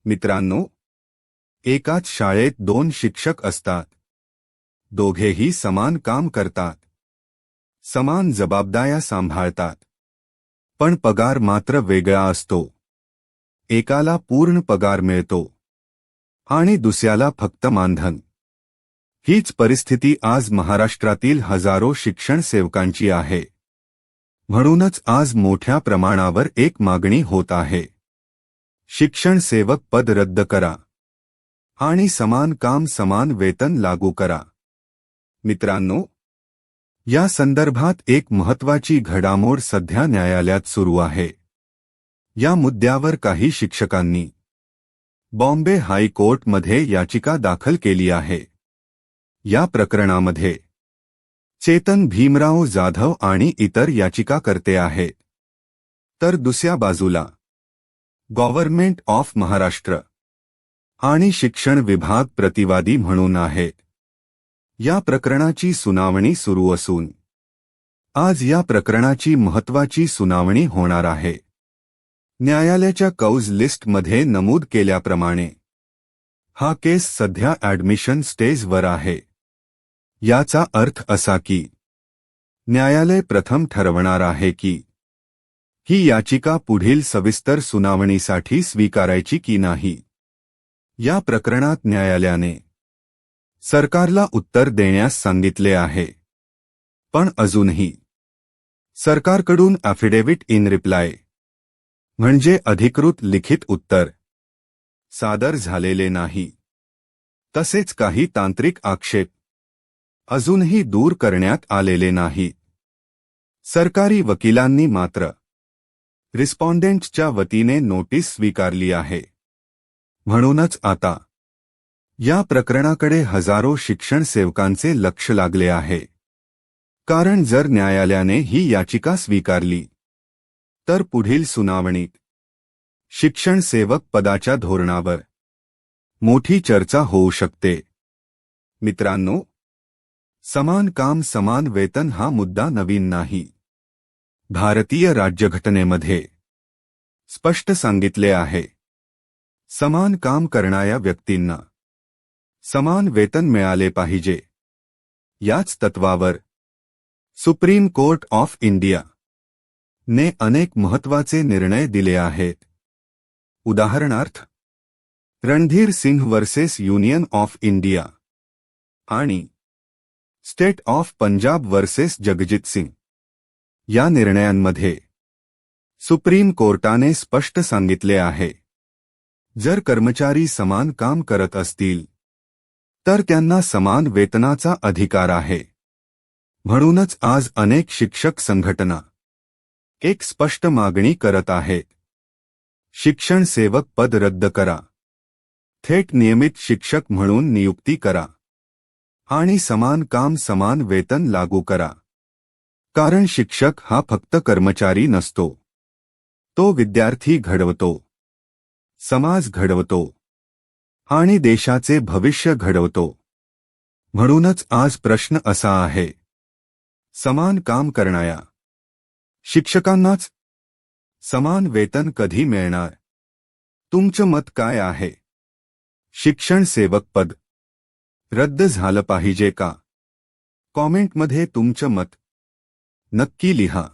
मित्रांनो, एकाच शाळेत दोन शिक्षक असतात. दोघेही समान काम करतात. समान जबाबदाऱ्या सांभाळतात. पण पगार मात्र वेगळा असतो. एकाला पूर्ण पगार मिळतो आणि दुसऱ्याला फक्त मानधन. हीच परिस्थिती आज महाराष्ट्रातील हजारो शिक्षण सेवकांची आहे. म्हणूनच आज मोठ्या प्रमाणावर एक मागणी होत आहे. शिक्षण सेवक पद रद्द करा आणि समान काम समान वेतन लागू करा. मित्रांनो, या संदर्भात एक महत्त्वाची घडामोड सध्या न्यायालयात सुरू आहे. या मुद्द्यावर काही शिक्षकांनी बॉम्बे हायकोर्टमध्ये याचिका दाखल केली आहे. या प्रकरणामध्ये चेतन भीमराव जाधव आणि इतर याचिकाकर्ते आहेत. तर दुसऱ्या बाजूला गव्हर्नमेंट ऑफ महाराष्ट्र आणि शिक्षण विभाग प्रतिवादी म्हणून आहेत. या प्रकरणाची सुनावणी सुरू असून आज या प्रकरणाची महत्त्वाची सुनावणी होणार आहे. न्यायालयाच्या कौज लिस्टमध्ये नमूद केल्याप्रमाणे हा केस सध्या ॲडमिशन स्टेजवर आहे. याचा अर्थ असा की न्यायालय प्रथम ठरवणार आहे की ही याचिका पुढील सविस्तर सुनावणीसाठी स्वीकारायची की नाही. या प्रकरणात न्यायालयाने सरकारला उत्तर देण्यास सांगितले आहे. पण अजूनही सरकारकडून ॲफिडेव्हिट इन रिप्लाय म्हणजे अधिकृत लिखित उत्तर सादर झालेले नाही. तसेच काही तांत्रिक आक्षेप अजूनही दूर करण्यात आलेले नाहीत. सरकारी वकिलांनी मात्र रिस्पॉन्डेंट्सच्या वतीने नोटीस स्वीकारली आहे. म्हणूनच आता या प्रकरणाकडे हजारो शिक्षण सेवकांचे लक्ष लागले आहे. कारण जर न्यायालयाने ही याचिका स्वीकारली तर पुढील सुनावणीत शिक्षण सेवक पदाच्या धोरणावर मोठी चर्चा होऊ शकते. मित्रांनो, समान काम समान वेतन हा मुद्दा नवीन नाही. भारतीय राज्यघटनेमध्ये स्पष्ट सांगितले आहे, समान काम करणाऱ्या व्यक्तींना समान वेतन मिळाले पाहिजे. याच तत्वावर सुप्रीम कोर्ट ऑफ इंडिया ने अनेक महत्त्वाचे निर्णय दिले आहेत. उदाहरणार्थ Randhir Singh versus union of India आणि state of Punjab versus Jagjit Singh. या निर्णयांमध्ये सुप्रीम कोर्टाने स्पष्ट सांगितले आहे, जर कर्मचारी समान काम करत असतील तर त्यांना समान वेतनाचा अधिकार आहे. म्हणूनच आज अनेक शिक्षक संघटना एक स्पष्ट मागणी करत आहेत. शिक्षण सेवक पद रद्द करा, थेट नियमित शिक्षक म्हणून नियुक्ती करा आणि समान काम समान वेतन लागू करा. कारण शिक्षक हा फक्त कर्मचारी नसतो, तो विद्यार्थी घडवतो, समाज घडवतो आणि देशाचे भविष्य घडवतो. म्हणूनच आज प्रश्न असा आहे, समान काम करणाऱ्या शिक्षकांनाच समान वेतन कधी मिळणार? तुमचं मत काय आहे? शिक्षण सेवक पद रद्द झालं पाहिजे का? कॉमेंटमध्ये तुमचं मत नक्की लिहा.